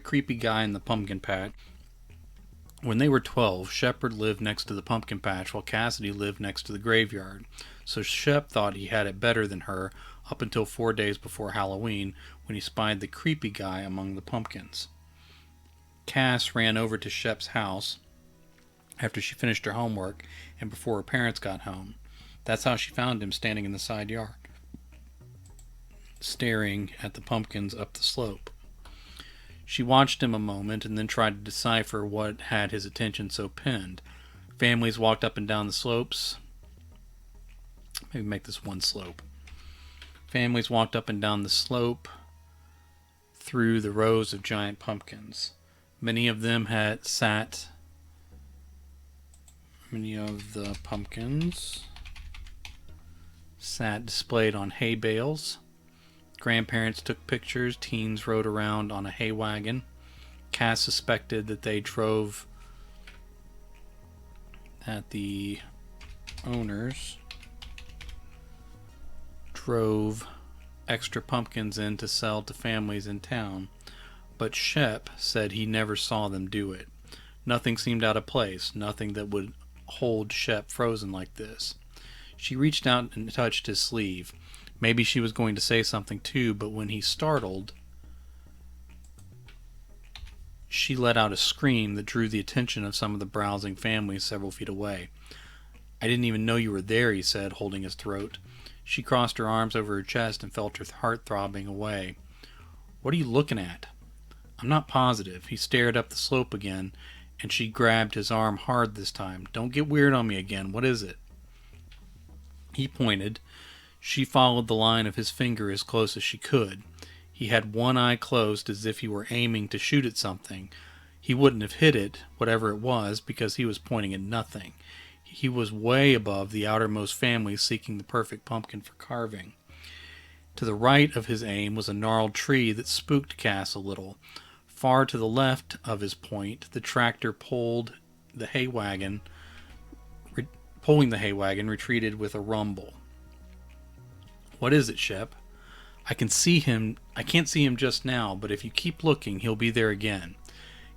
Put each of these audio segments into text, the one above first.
creepy guy in the pumpkin patch. When they were 12, Shepard lived next to the pumpkin patch while Cassidy lived next to the graveyard. So Shep thought he had it better than her up until 4 days before Halloween when he spied the creepy guy among the pumpkins. Cass ran over to Shep's house after she finished her homework and before her parents got home. That's how she found him standing in the side yard, staring at the pumpkins up the slope. She watched him a moment and then tried to decipher what had his attention so pinned. Families walked up and down the slopes. Maybe make this one slope. Families walked up and down the slope through the rows of giant pumpkins. Many of the pumpkins sat displayed on hay bales. Grandparents took pictures. Teens rode around on a hay wagon. Cass suspected that the owners drove extra pumpkins in to sell to families in town, but Shep said he never saw them do it. Nothing seemed out of place, nothing that would hold Shep frozen like this. She reached out and touched his sleeve. Maybe she was going to say something too, but when he startled, she let out a scream that drew the attention of some of the browsing families several feet away. "I didn't even know you were there," he said, holding his throat. She crossed her arms over her chest and felt her heart throbbing away. "What are you looking at?" "I'm not positive." He stared up the slope again, and she grabbed his arm hard this time. "Don't get weird on me again. What is it?" He pointed. She followed the line of his finger as close as she could. He had one eye closed as if he were aiming to shoot at something. He wouldn't have hit it, whatever it was, because he was pointing at nothing. He was way above the outermost family seeking the perfect pumpkin for carving. To the right of his aim was a gnarled tree that spooked Cass a little. Far to the left of his point, the tractor pulling the hay wagon retreated with a rumble. "What is it, Shep?" I can't see him just now, but if you keep looking, he'll be there again."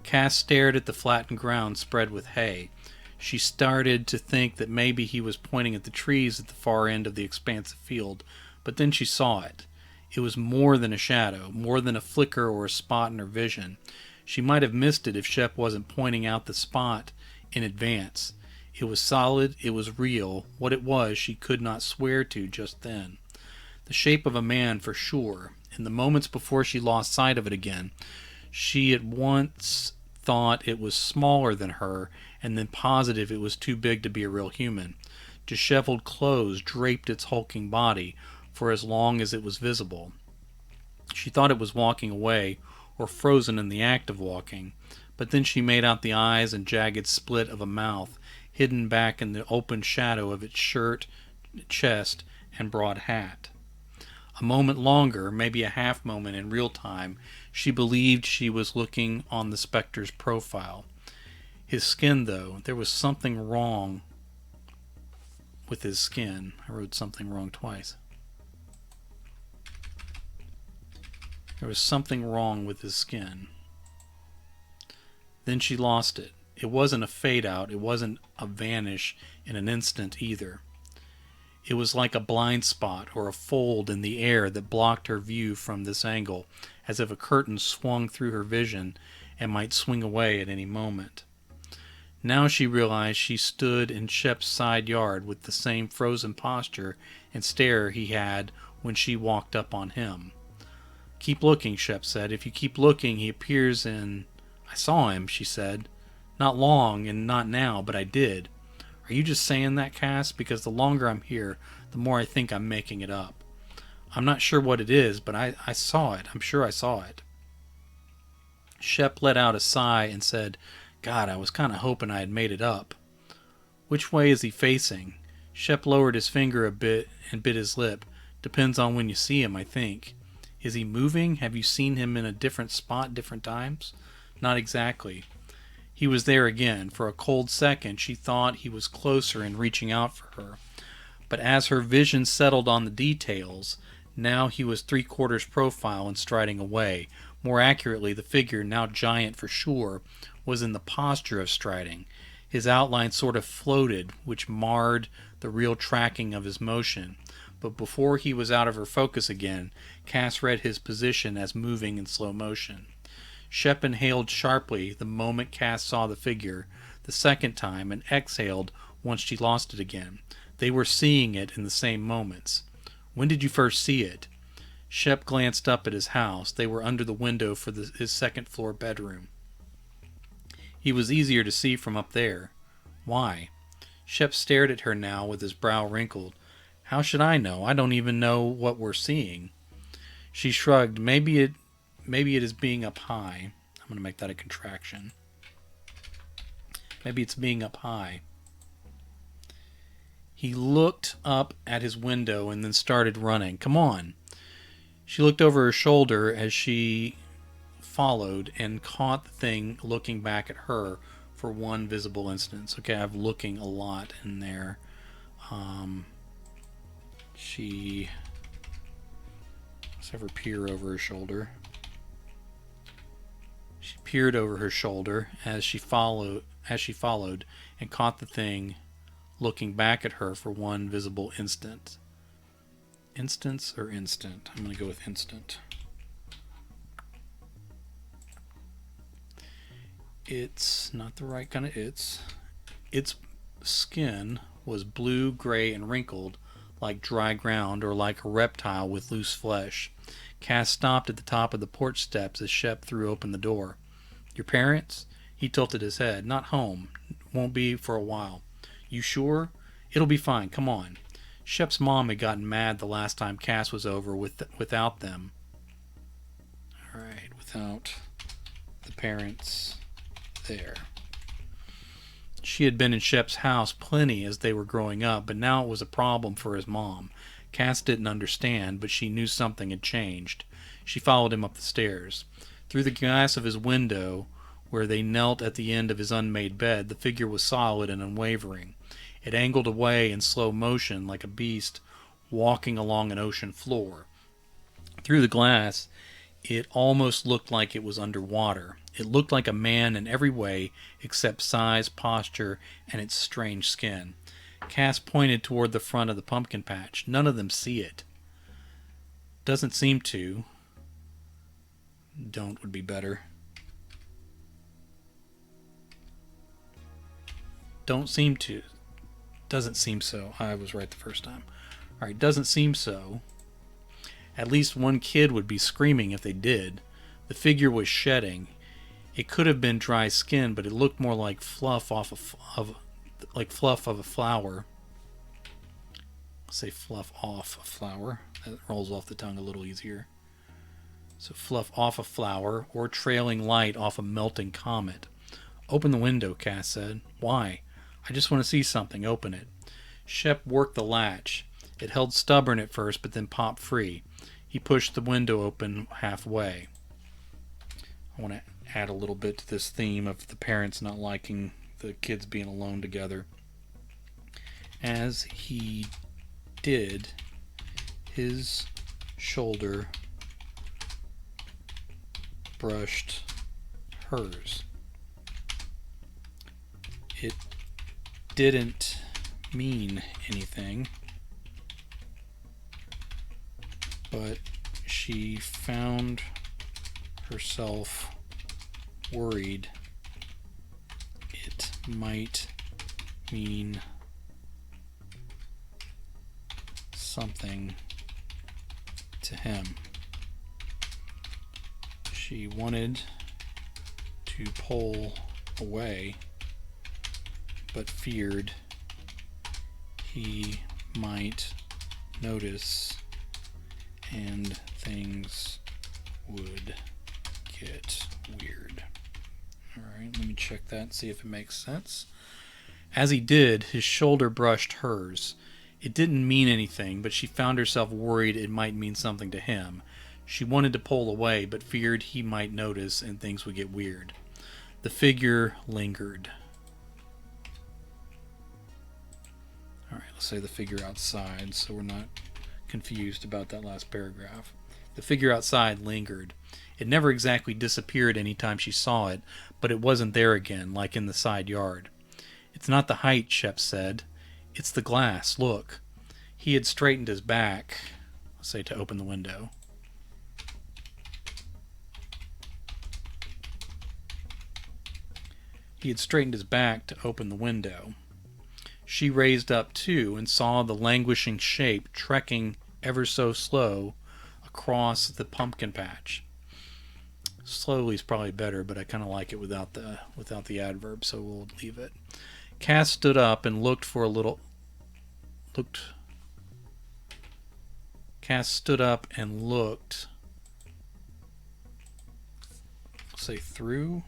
Cass stared at the flattened ground spread with hay. She started to think that maybe he was pointing at the trees at the far end of the expansive field, but then she saw it. It was more than a shadow, more than a flicker or a spot in her vision. She might have missed it if Shep wasn't pointing out the spot in advance. It was solid, it was real. What it was, she could not swear to just then. The shape of a man for sure. In the moments before she lost sight of it again, she at once thought it was smaller than her, and then positive it was too big to be a real human. Disheveled clothes draped its hulking body for as long as it was visible. She thought it was walking away, or frozen in the act of walking, but then she made out the eyes and jagged split of a mouth, hidden back in the open shadow of its shirt, chest, and broad hat. A moment longer, maybe a half moment in real time, she believed she was looking on the specter's profile. His skin, though, there was something wrong with his skin. I wrote something wrong twice. There was something wrong with his skin. Then she lost it. It wasn't a fade out. It wasn't a vanish in an instant either. It was like a blind spot or a fold in the air that blocked her view from this angle, as if a curtain swung through her vision and might swing away at any moment. Now she realized she stood in Shep's side yard with the same frozen posture and stare he had when she walked up on him. "Keep looking," Shep said. "If you keep looking, he appears in—" "I saw him," she said. "Not long, and not now, but I did." "Are you just saying that, Cass? Because the longer I'm here, the more I think I'm making it up. I'm not sure what it is, but I saw it. I'm sure I saw it." Shep let out a sigh and said, "God, I was kind of hoping I had made it up." "Which way is he facing?" Shep lowered his finger a bit and bit his lip. "Depends on when you see him, I think." "Is he moving? Have you seen him in a different spot different times?" "Not exactly." He was there again. For a cold second, she thought he was closer and reaching out for her. But as her vision settled on the details, now he was 3/4 profile and striding away, More accurately, the figure, now giant for sure, was in the posture of striding. His outline sort of floated, which marred the real tracking of his motion. But before he was out of her focus again, Cass read his position as moving in slow motion. Shep inhaled sharply the moment Cass saw the figure the second time, and exhaled once she lost it again. They were seeing it in the same moments. When did you first see it? Shep glanced up at his house. They were under the window for his second-floor bedroom. He was easier to see from up there. Why? Shep stared at her now with his brow wrinkled. How should I know? I don't even know what we're seeing. She shrugged. Maybe it is being up high. I'm going to make that a contraction. Maybe it's being up high. He looked up at his window and then started running. Come on. She looked over her shoulder as she followed and caught the thing looking back at her for one visible instant. Okay, I have looking a lot in there. Let's have her peer over her shoulder. She peered over her shoulder as she followed and caught the thing looking back at her for one visible instant. Instance or instant? I'm going to go with instant. It's not the right kind of it's. Its skin was blue, gray, and wrinkled like dry ground or like a reptile with loose flesh. Cass stopped at the top of the porch steps as Shep threw open the door. Your parents? He tilted his head. Not home. Won't be for a while. You sure? It'll be fine. Come on. Shep's mom had gotten mad the last time Cass was over without them. Alright, without the parents there. She had been in Shep's house plenty as they were growing up, but now it was a problem for his mom. Cass didn't understand, but she knew something had changed. She followed him up the stairs. Through the glass of his window, where they knelt at the end of his unmade bed, the figure was solid and unwavering. It angled away in slow motion like a beast walking along an ocean floor. Through the glass, it almost looked like it was underwater. It looked like a man in every way except size, posture, and its strange skin. Cass pointed toward the front of the pumpkin patch. None of them see it. Doesn't seem to. Don't would be better. Don't seem to. Doesn't seem so. I was right the first time. Alright, doesn't seem so. At least one kid would be screaming if they did. The figure was shedding. It could have been dry skin, but it looked more like fluff of a flower. I'll say fluff off a flower. That rolls off the tongue a little easier. So fluff off a flower or trailing light off a melting comet. Open the window, Cass said. Why? I just want to see something. Open it. Shep worked the latch. It held stubborn at first, but then popped free. He pushed the window open halfway. I want to add a little bit to this theme of the parents not liking the kids being alone together. As he did, his shoulder brushed hers. It didn't mean anything, but she found herself worried it might mean something to him. She wanted to pull away, but feared he might notice and things would get weird. Alright, let me check that and see if it makes sense. As he did, his shoulder brushed hers. It didn't mean anything, but she found herself worried it might mean something to him. She wanted to pull away, but feared he might notice and things would get weird. The figure lingered. Alright, let's say the figure outside so we're not confused about that last paragraph. The figure outside lingered. It never exactly disappeared any time she saw it, but it wasn't there again, like in the side yard. It's not the height, Shep said. It's the glass. Look. He had straightened his back, say, to open the window. He had straightened his back to open the window. She raised up too and saw the languishing shape trekking ever so slow across the pumpkin patch. Slowly is probably better, but I kind of like it without the adverb, so we'll leave it. Cass stood up and Cass stood up and looked. Say through.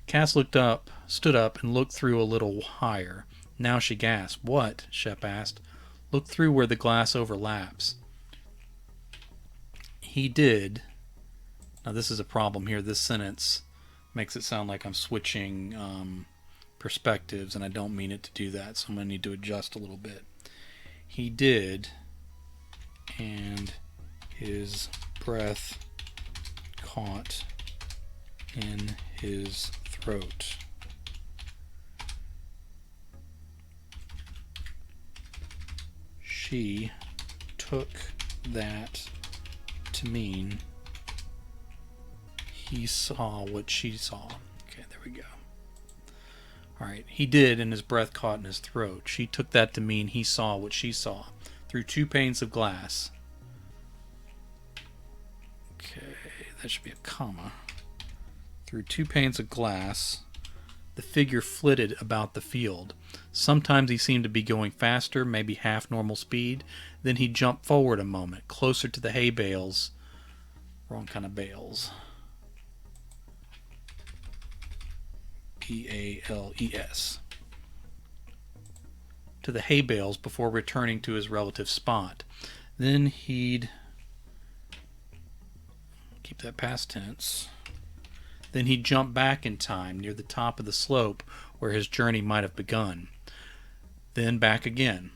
Cass stood up and looked through a little higher. Now she gasped. What? Shep asked. Look through where the glass overlaps. He did. Now this is a problem here. This sentence makes it sound like I'm switching perspectives, and I don't mean it to do that, so I'm going to need to adjust a little bit. He did, and his breath caught in his throat. She took that to mean he saw what she saw. Okay, there we go. Alright, he did, and his breath caught in his throat. She took that to mean he saw what she saw through 2 panes of glass. Okay, that should be a comma. Through 2 panes of glass, the figure flitted about the field. Sometimes he seemed to be going faster, maybe half normal speed. Then he jumped forward a moment, closer to the hay bales. Wrong kind of bales. Bales. To the hay bales before returning to his relative spot. Then he'd... keep that past tense. Then he'd jump back in time near the top of the slope where his journey might have begun. Then back again.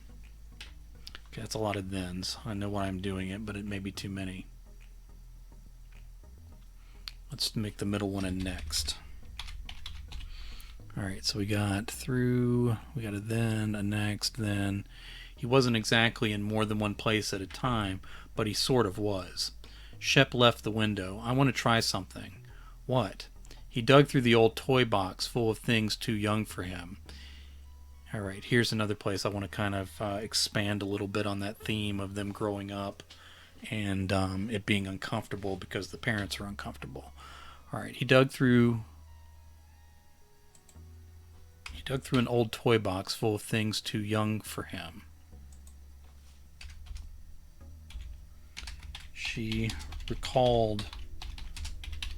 Okay, that's a lot of thens. I know why I'm doing it, but it may be too many. Let's make the middle one a next. Alright, so we got through, we got a then, a next, then. He wasn't exactly in more than one place at a time, but he sort of was. Shep left the window. I want to try something. What? He dug through the old toy box full of things too young for him. Alright, here's another place I want to kind of expand a little bit on that theme of them growing up and it being uncomfortable because the parents are uncomfortable. Alright, he dug through an old toy box full of things too young for him. She recalled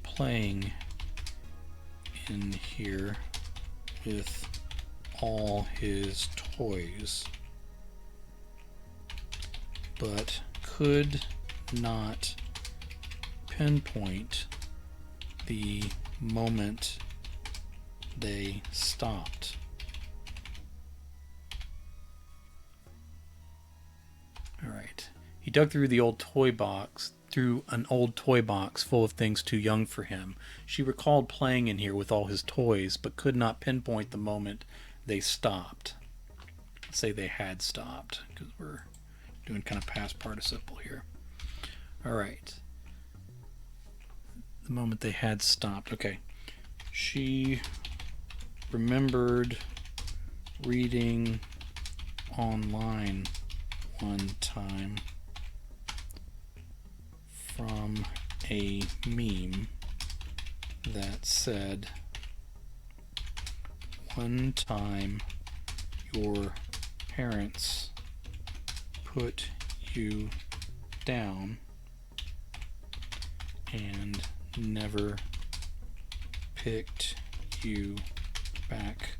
playing in here with all his toys, but could not pinpoint the moment they stopped. Alright. He dug through an old toy box full of things too young for him. She recalled playing in here with all his toys, but could not pinpoint the moment they stopped. Let's say they had stopped, because we're doing kind of past participle here. Alright. The moment they had stopped. Okay. She remembered reading online one time from a meme that said, one time your parents put you down and never picked you back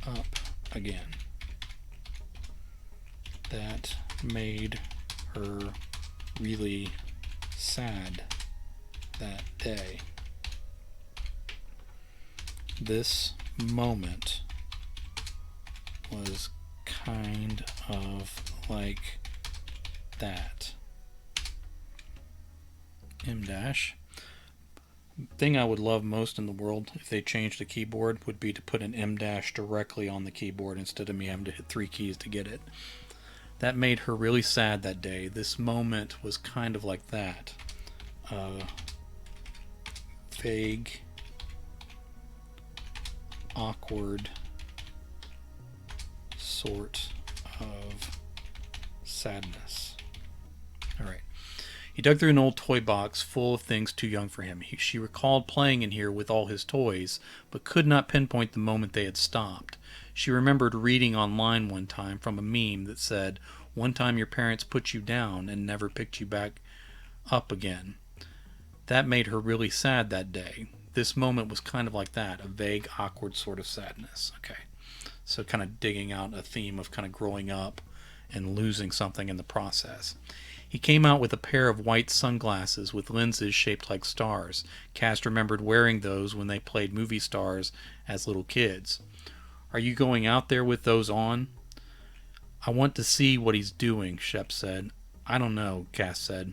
up again. That made her really sad that day. This moment was kind of like that. M dash. Thing I would love most in the world if they changed the keyboard would be to put an M dash directly on the keyboard instead of me having to hit 3 keys to get it. That made her really sad that day. This moment was kind of like that. Vague, awkward sort of sadness. All right. He dug through an old toy box full of things too young for him. She recalled playing in here with all his toys, but could not pinpoint the moment they had stopped. She remembered reading online one time from a meme that said, "One time your parents put you down and never picked you back up again." That made her really sad that day. This moment was kind of like that, a vague, awkward sort of sadness. Okay. So kind of digging out a theme of kind of growing up and losing something in the process. He came out with a pair of white sunglasses with lenses shaped like stars. Cass remembered wearing those when they played movie stars as little kids. "Are you going out there with those on?" "I want to see what he's doing," Shep said. "I don't know," Cass said.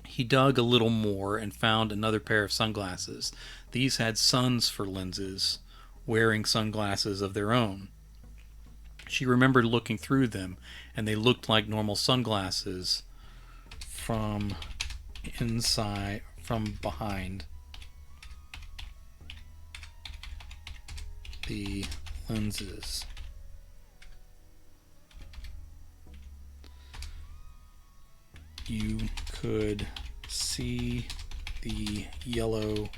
He dug a little more and found another pair of sunglasses. These had suns for lenses, wearing sunglasses of their own. She remembered looking through them, and they looked like normal sunglasses from behind the lenses. You could see the yellow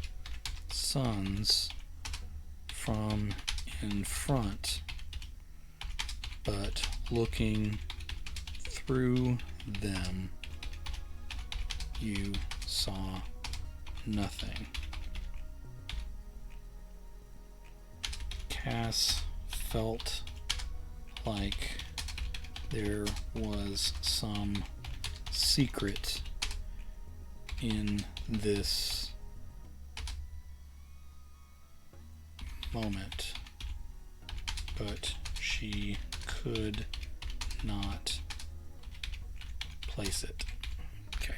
suns from in front, but looking through them, you saw nothing. Cass felt like there was some secret in this moment, but she could not place it. Okay.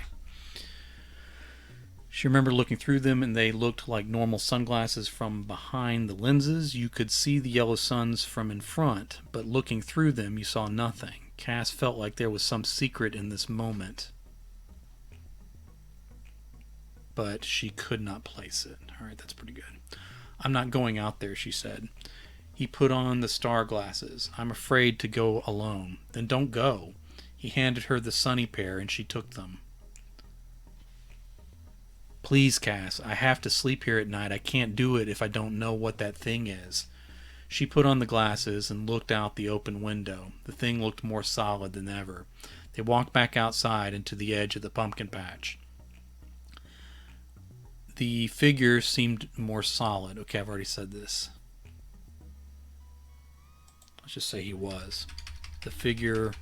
She remembered looking through them, and they looked like normal sunglasses from behind the lenses. You could see the yellow suns from in front, but looking through them, you saw nothing. Cass felt like there was some secret in this moment, but she could not place it. All right, that's pretty good. "I'm not going out there," she said. He put on the star glasses. "I'm afraid to go alone." "Then don't go." He handed her the sunny pair, and she took them. "Please, Cass, I have to sleep here at night. I can't do it if I don't know what that thing is." She put on the glasses and looked out the open window. The thing looked more solid than ever. They walked back outside and to the edge of the pumpkin patch. The figure seemed more solid. Okay, I've already said this. Let's just say he was. The figure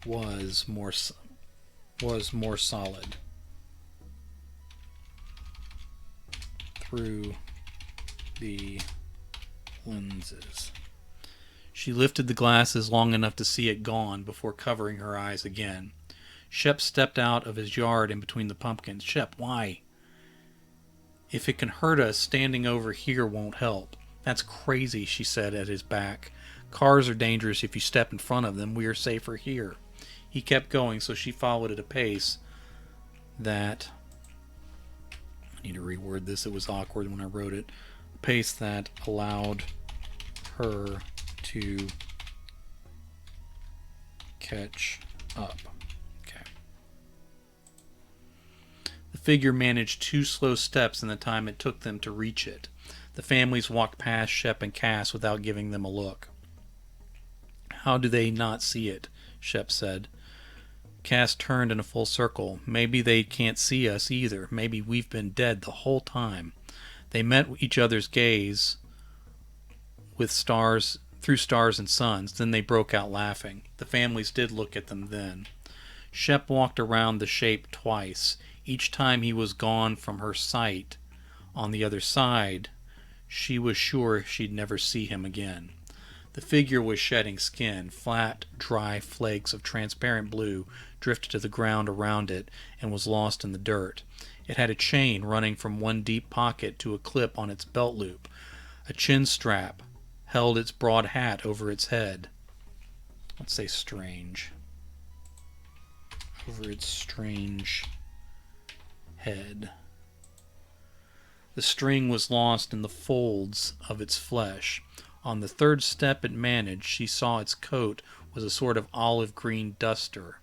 was more solid through the lenses. She lifted the glasses long enough to see it gone before covering her eyes again. Shep stepped out of his yard in between the pumpkins. "Shep, why?" "If it can hurt us, standing over here won't help." "That's crazy," she said at his back. "Cars are dangerous if you step in front of them. We are safer here." He kept going, so she followed at a pace that... I need to reword this. It was awkward when I wrote it. A pace that allowed her to catch up. Okay. The figure managed 2 slow steps in the time it took them to reach it. The families walked past Shep and Cass without giving them a look. "How do they not see it?" Shep said. Cass turned in a full circle. "Maybe they can't see us either. Maybe we've been dead the whole time." They met each other's gaze with stars, through stars and suns. Then they broke out laughing. The families did look at them then. Shep walked around the shape twice. Each time he was gone from her sight. On the other side, she was sure she'd never see him again. The figure was shedding skin. Flat, dry flakes of transparent blue drifted to the ground around it and was lost in the dirt. It had a chain running from one deep pocket to a clip on its belt loop. A chin strap held its broad hat over its head. Let's say strange. Over its strange head. The string was lost in the folds of its flesh. On the third step it managed, she saw its coat was a sort of olive green duster.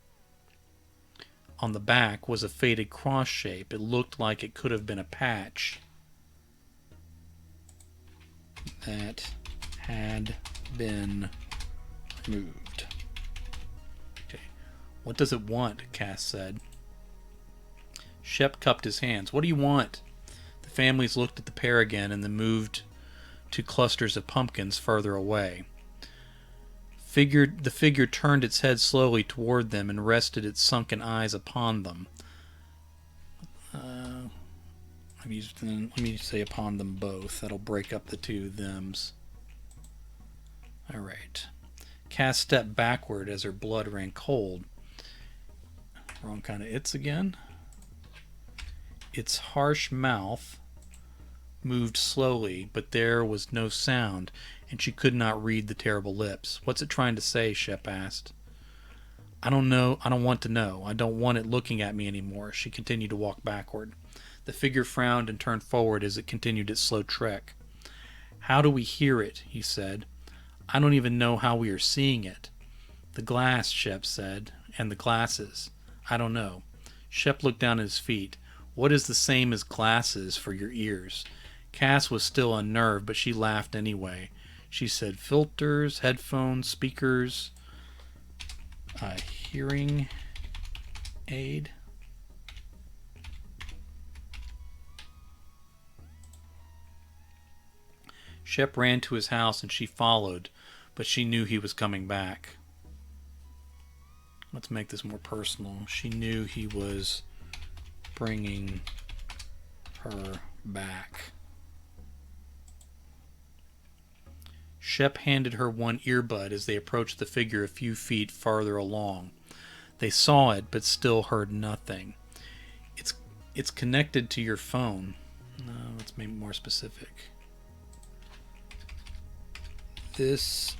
On the back was a faded cross shape. It looked like it could have been a patch that had been removed. Okay. What does it want? Cass said. Shep cupped his hands. What do you want? The families looked at the pair again and then moved to clusters of pumpkins further away. The figure turned its head slowly toward them and rested its sunken eyes upon them. Let me say upon them both. That'll break up the two thems. Alright. Cass stepped backward as her blood ran cold. Wrong kind of its again. Its harsh mouth moved slowly, but there was no sound, and she could not read the terrible lips. What's it trying to say? Shep asked. I don't know. I don't want to know. I don't want it looking at me anymore. She continued to walk backward. The figure frowned and turned forward as it continued its slow trek. How do we hear it? He said. I don't even know how we are seeing it. The glass, Shep said, and the glasses. I don't know. Shep looked down at his feet. What is the same as glasses for your ears? Cass was still unnerved, but she laughed anyway. She said, filters, headphones, speakers, hearing aid. Shep ran to his house and she followed, but she knew he was coming back. Let's make this more personal. She knew he was bringing her back. Shep handed her one earbud as they approached the figure a few feet farther along. They saw it, but still heard nothing. It's connected to your phone. No, let's make it more specific. This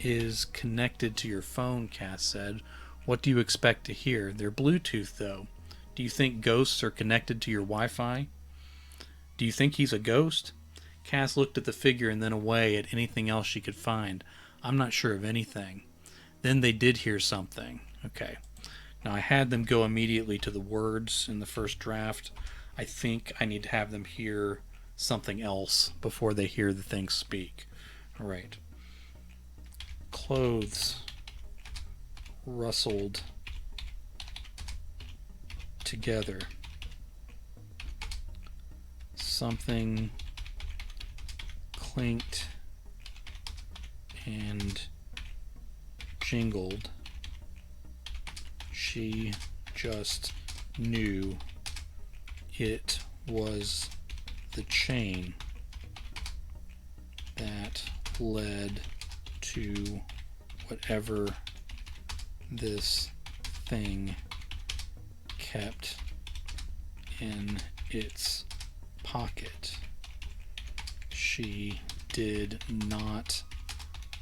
is connected to your phone, Cass said. What do you expect to hear? They're Bluetooth, though. Do you think ghosts are connected to your Wi-Fi? Do you think he's a ghost? Cass looked at the figure and then away at anything else she could find. I'm not sure of anything. Then they did hear something. Okay. Now I had them go immediately to the words in the first draft. I think I need to have them hear something else before they hear the thing speak. All right. Clothes rustled together. Something clinked and jingled. She just knew it was the chain that led to whatever this thing kept in its pocket. She did not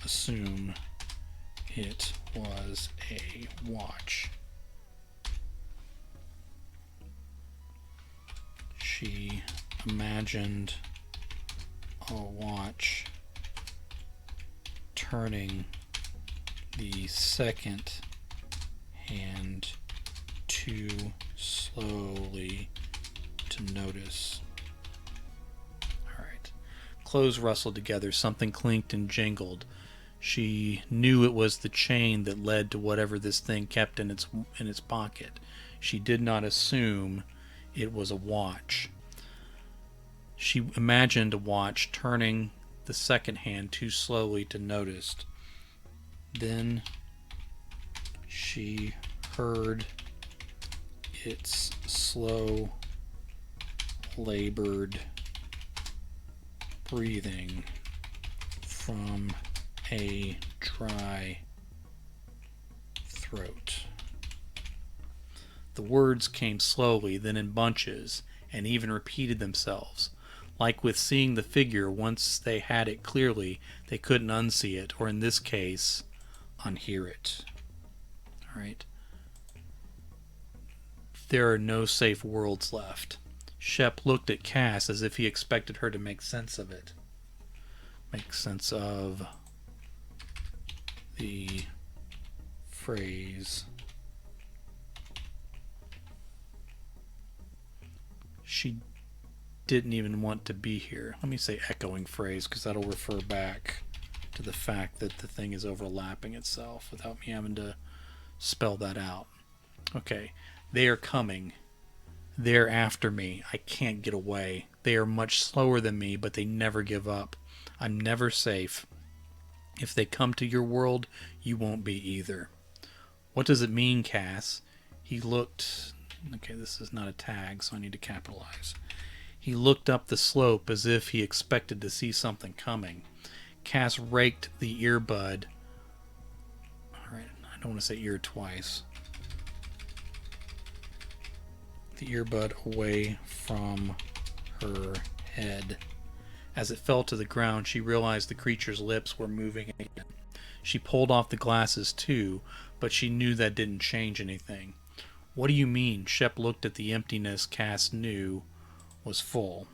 assume it was a watch. She imagined a watch turning the second hand too slowly to notice. Alright. Clothes rustled together. Something clinked and jingled. She knew it was the chain that led to whatever this thing kept in its pocket. She did not assume it was a watch. She imagined a watch turning the second hand too slowly to notice. Then she heard its slow, labored breathing from a dry throat. The words came slowly, then in bunches, and even repeated themselves. Like with seeing the figure, once they had it clearly, they couldn't unsee it, or in this case, unhear it. Alright. There are no safe worlds left. Shep looked at Cass as if he expected her to make sense of it. Make sense of the phrase. She didn't even want to be here. Let me say echoing phrase because that'll refer back to the fact that the thing is overlapping itself without me having to spell that out. Okay, they are coming. They're after me. I can't get away. They are much slower than me, but they never give up. I'm never safe. If they come to your world, you won't be either. What does it mean, Cass? He looked... Okay, this is not a tag, so I need to capitalize. He looked up the slope as if he expected to see something coming. Cass raked the earbud. Alright, I don't want to say ear twice. The earbud away from her head. As it fell to the ground, she realized the creature's lips were moving again. She pulled off the glasses too, but she knew that didn't change anything. What do you mean? Shep looked at the emptiness Cass knew was full.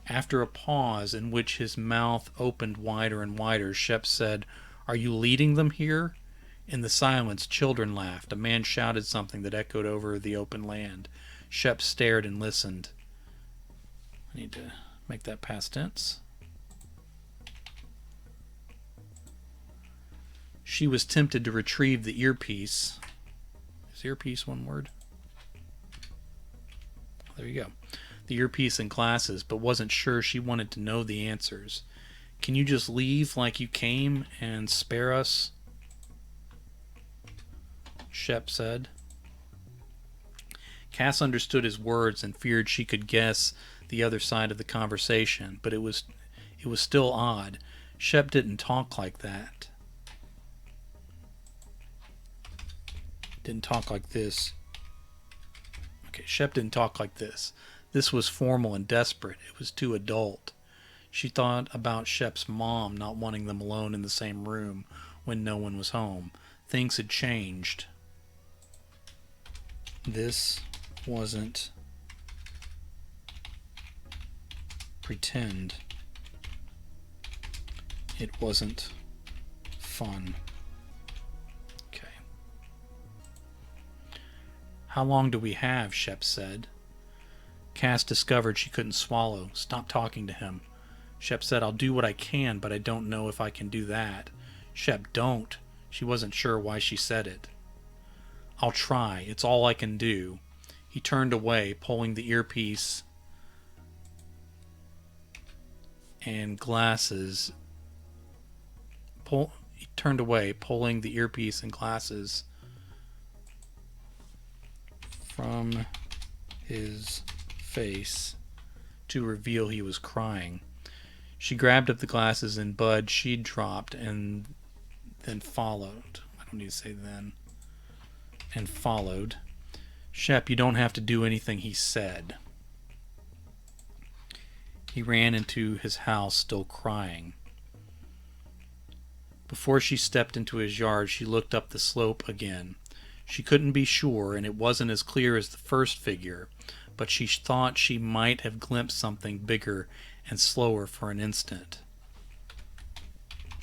After a pause in which his mouth opened wider and wider, Shep said, "Are you leading them here?" In the silence, children laughed. A man shouted something that echoed over the open land. Shep stared and listened. I need to make that past tense. She was tempted to retrieve the earpiece. Is earpiece one word? There you go. The earpiece and glasses, but wasn't sure she wanted to know the answers. Can you just leave like you came and spare us? Shep said. Cass understood his words and feared she could guess the other side of the conversation, but it was still odd. Shep didn't talk like that. Didn't talk like this. Okay, Shep didn't talk like this. This was formal and desperate. It was too adult. She thought about Shep's mom not wanting them alone in the same room when no one was home. Things had changed. This wasn't pretend. It wasn't fun. Okay. How long do we have? Shep said. Cass discovered she couldn't swallow. Stop talking to him. Shep said, I'll do what I can, but I don't know if I can do that. Shep, don't. She wasn't sure why she said it. I'll try. It's all I can do. He turned away, pulling the earpiece and glasses. He turned away, pulling the earpiece and glasses from his face to reveal he was crying. She grabbed up the glasses and bud she'd dropped and then followed. I don't need to say then. And followed. Shep, you don't have to do anything he said. He ran into his house, still crying. Before she stepped into his yard, she looked up the slope again. She couldn't be sure, and it wasn't as clear as the first figure, but she thought she might have glimpsed something bigger and slower for an instant.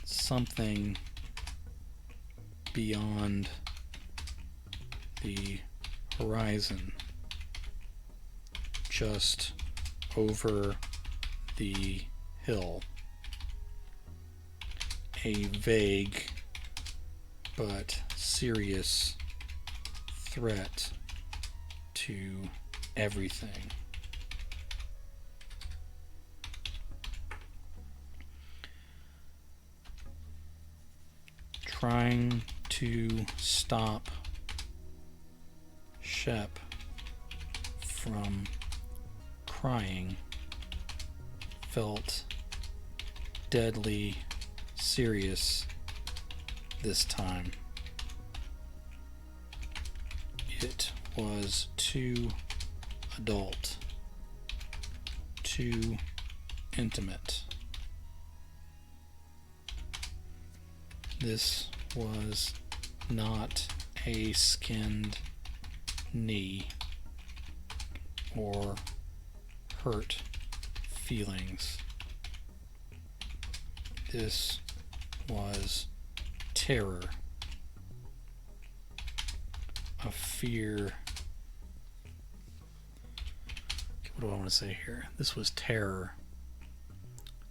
Something beyond the horizon, just over the hill. A vague but serious threat to everything. Trying to stop Shep from crying felt deadly serious this time. it was too adult, too intimate. This was not a skinned knee or hurt feelings. This was terror, a fear. What do I want to say here? This was terror,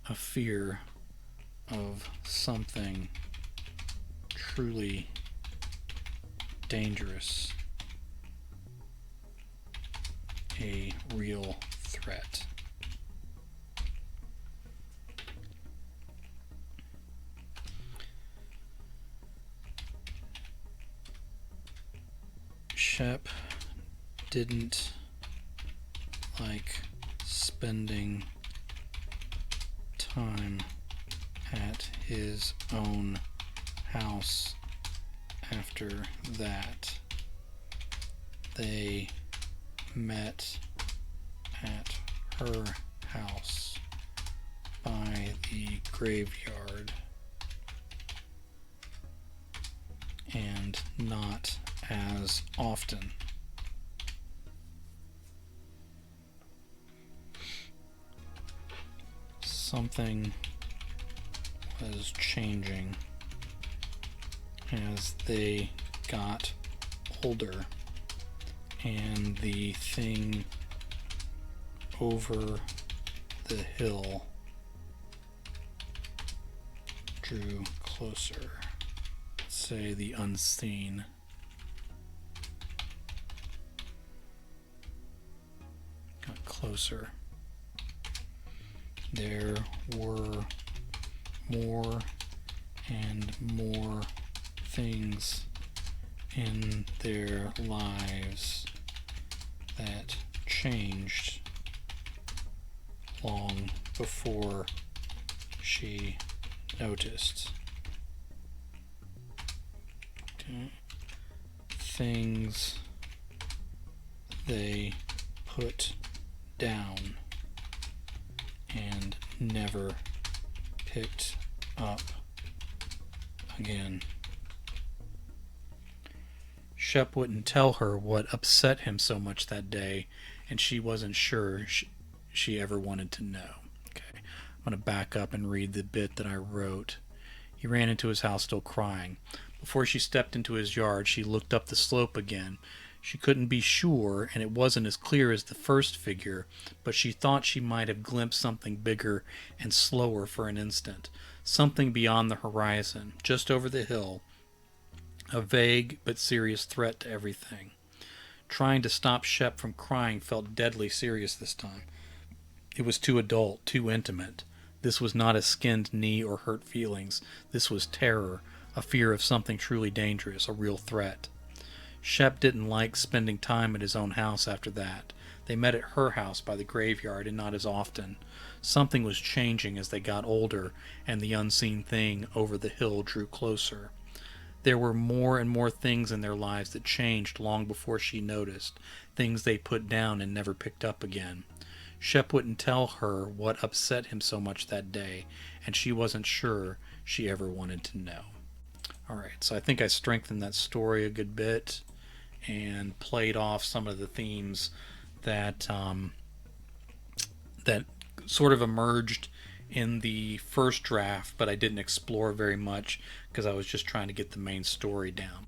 a fear of something truly dangerous, a real threat. Shep didn't like spending time at his own house after that. They met at her house by the graveyard, and not as often. Something was changing as they got older, and the thing over the hill drew closer. Say the unseen. Got closer. There were more and more things in their lives that changed long before she noticed. Okay. Things they put down and never picked up again. Shep wouldn't tell her what upset him so much that day, and she wasn't sure she ever wanted to know. Okay, I'm going to back up and read the bit that I wrote. He ran into his house still crying. Before she stepped into his yard, she looked up the slope again. She couldn't be sure, and it wasn't as clear as the first figure, but she thought she might have glimpsed something bigger and slower for an instant, something beyond the horizon, just over the hill, a vague but serious threat to everything. Trying to stop Shep from crying felt deadly serious this time. It was too adult, too intimate. This was not a skinned knee or hurt feelings. This was terror, a fear of something truly dangerous, a real threat. Shep didn't like spending time at his own house after that. They met at her house by the graveyard, and not as often. Something was changing as they got older, and the unseen thing over the hill drew closer. There were more and more things in their lives that changed long before she noticed, things they put down and never picked up again. Shep wouldn't tell her what upset him so much that day, and she wasn't sure she ever wanted to know. Alright, so I think I strengthened that story a good bit and played off some of the themes that that sort of emerged in the first draft, but I didn't explore very much because I was just trying to get the main story down.